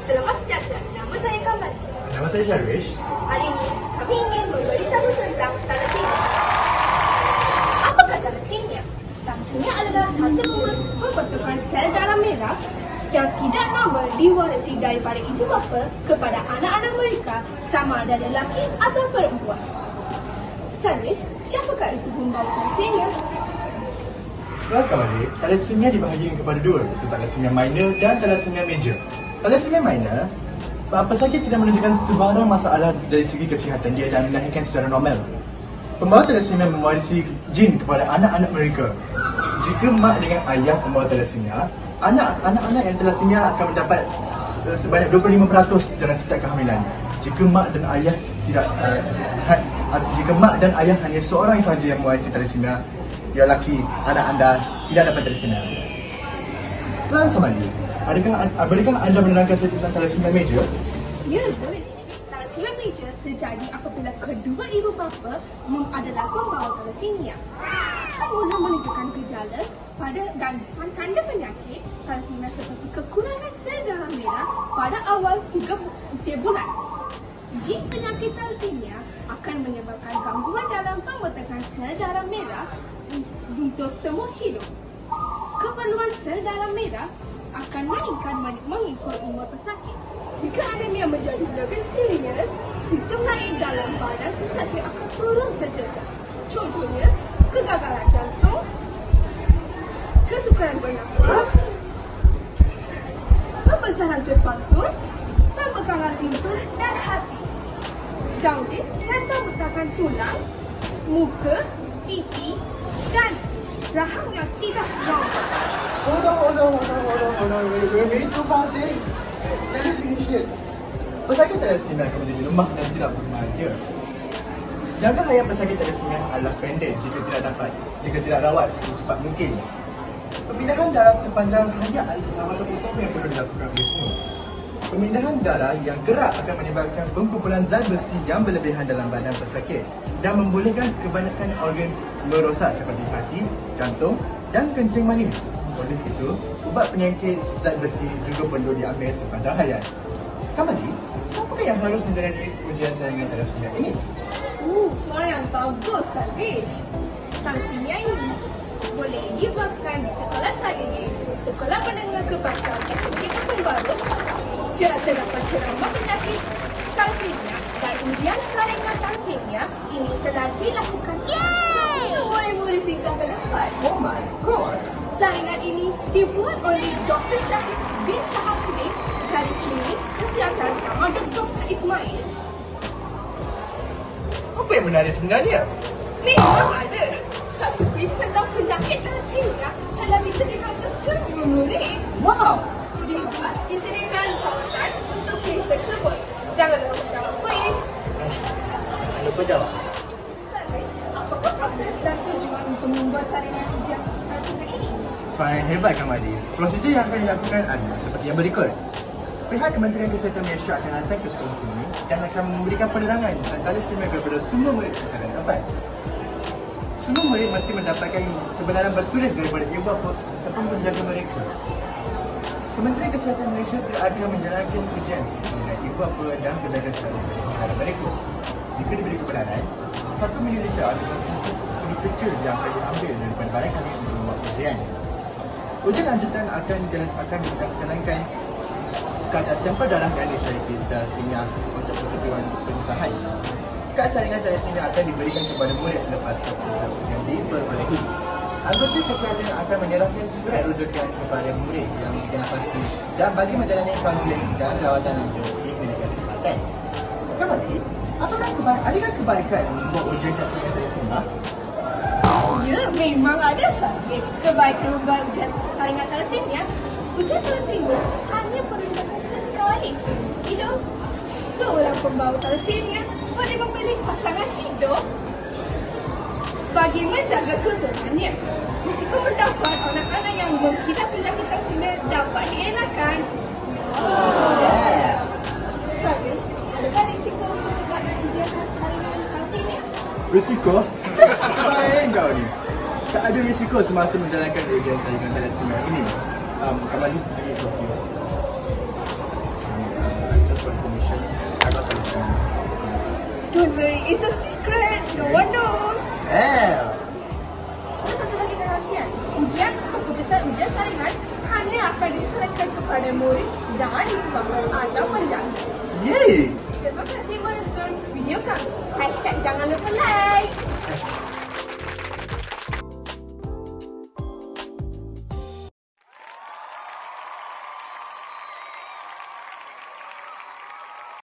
Selamat sejahtera, nama saya Kamal. Nama saya Sharwish. Hari ini kami ingin memberitahu tentang thalassemia. Apakah thalassemia? Thalassemia adalah satu pembentukan sel darah merah yang tidak normal diwarisi daripada ibu bapa kepada anak-anak mereka sama ada lelaki atau perempuan. Sharwish, siapakah itu pembawa thalassemia? Welcome adik. Thalassemia dibahagikan kepada dua, iaitu thalassemia minor dan thalassemia major. Thalassemia minor, apa saja tidak menunjukkan sebarang masalah dari segi kesihatan dia dan melahirkan secara normal. Pembawa thalassemia mewarisi jin kepada anak-anak mereka. Jika mak dengan ayah pembawa thalassemia, anak-anak yang thalassemia akan mendapat sebanyak 25% dalam setiap kehamilan. Jika mak dan ayah jika mak dan ayah hanya seorang sahaja yang mewarisi thalassemia, ya lelaki, anak anda tidak dapat thalassemia. Welcome adik. Adakah anda menerangkan saya tentang thalassemia major? Ya, boleh. Thalassemia major terjadi apabila kedua ibu bapa adalah pembawa thalassemia. Mula menunjukkan gejala dan tanda penyakit thalassemia seperti kekurangan sel darah merah pada awal 3 usia bulan. Jin penyakit thalassemia akan menyebabkan gangguan dalam pembentukan sel darah merah untuk semua hidup. Keperluan sel darah merah akan meningkat mengikut umur pesakit. Jika anemia menjadi lebih serius, sistem lain dalam badan pesakit akan turun terjejas. Contohnya, kegagalan jantung, kesukaran bernafas, pembesaran terpantun, pembegalan limpa dan hati, jaundice dan pembekakan tulang, muka, pipi dan rahang yang tidak normal. Hold on. We're way too past this. Let me finish it. Pesakit thalassemia akan menjadi lemah dan tidak berbahagia. Jangka hayat pesakit thalassemia adalah pendek jika tidak rawat secepat mungkin. Pemindahan darah sepanjang hayat adalah perawatan utama yang perlu dilakukan oleh semua. Pemindahan darah yang gerak akan menyebabkan pengkumpulan zat besi yang berlebihan dalam badan pesakit dan membolehkan kebanyakan organ merosak seperti hati, jantung dan kencing manis. Oleh itu, ubat penyakit zat besi juga perlu diambil sepanjang hayat. Kamali, siapakah yang harus menjalani ujian saringan thalassemia ini? Soalan yang bagus, Sharwish. Thalassemia ini boleh dibuatkan di sekolah saya, iaitu Sekolah Menengah Kebangsaan SMK Kampung Baru. Terdapat ceramah penyakit thalassemia dan ujian saringan thalassemia ini telah dilakukan semua murid-murid tingkat ke-8. Oh my god! Saringan ini dibuat oleh Dr. Syahid bin Shahabuddin dari Klinik Kesihatan Tamadun Dr. Ismail. Apa yang menarik sebenarnya? Memang ada. Satu kuis tentang penyakit thalassemia telah disediakan untuk semua murid. Wow! Dibuat disediakan kawasan untuk kuis tersebut. Jangan lupa jawab kuis. Jangan lupa jawab. Sharwish, apakah proses dan tujuan untuk membuat saringan ujian thalassemia ini? Sangat hebat Kamali. Prosedur yang akan dilakukan adalah seperti yang berikut. Pihak Kementerian Kesihatan Malaysia akan datang ke sekolah ini dan akan memberikan penerangan tentang thalassemia kepada semua murid tingkatan 8. Semua murid mesti mendapatkan kebenaran bertulis daripada ibu bapa ataupun penjaga mereka. Kementerian Kesihatan Malaysia akan menjalankan ujian dengan ibu bapa dan penjaga kebenaran mereka. Jika diberi kebenaran, 1 mililiter adalah segi kecil yang akan diambil daripada badan kami untuk membuat ujian. Ujian lanjutan akan dijalankan kadar sampel darah yang disyarati thalassemia untuk tujuan pengusahaan. Kad saringan thalassemia akan diberikan kepada murid selepas keputusan ujian diperoleh. Agustus Kesihatan akan menyerahkan surat rujukan kepada murid yang kena pasti dan bagi menjalani kaunseling dan rawatan lanjut di klinik kesihatan. Kamali, adakah kebaikan membuat ujian kad saringan thalassemia? Ya, memang ada, Sharwish. Kebaikan membuat ujian saringan thalassemia. Ujian thalassemia hanya perlu dilakukan sekali hidup. Seorang pembawa thalassemia boleh memilih pasangan hidup bagi menjaga keturunannya. Risiko mendapat anak-anak yang mengidap penyakit thalassemia dapat dielakkan. Sharwish, adakah risiko membuat ujian saringan thalassemia? Risiko? Apa kau ni? Tak ada risiko semasa menjalankan ujian saringan thalassemia ini. Kamali, bagi kopi. It's a secret. No one knows. Ada satu lagi perkongsian. Keputusan ujian salingan hanya akan diserahkan kepada murid dan ibu bapa atau penjaga. Yeay! Terima kasih menonton video kami. #jangan lupa like.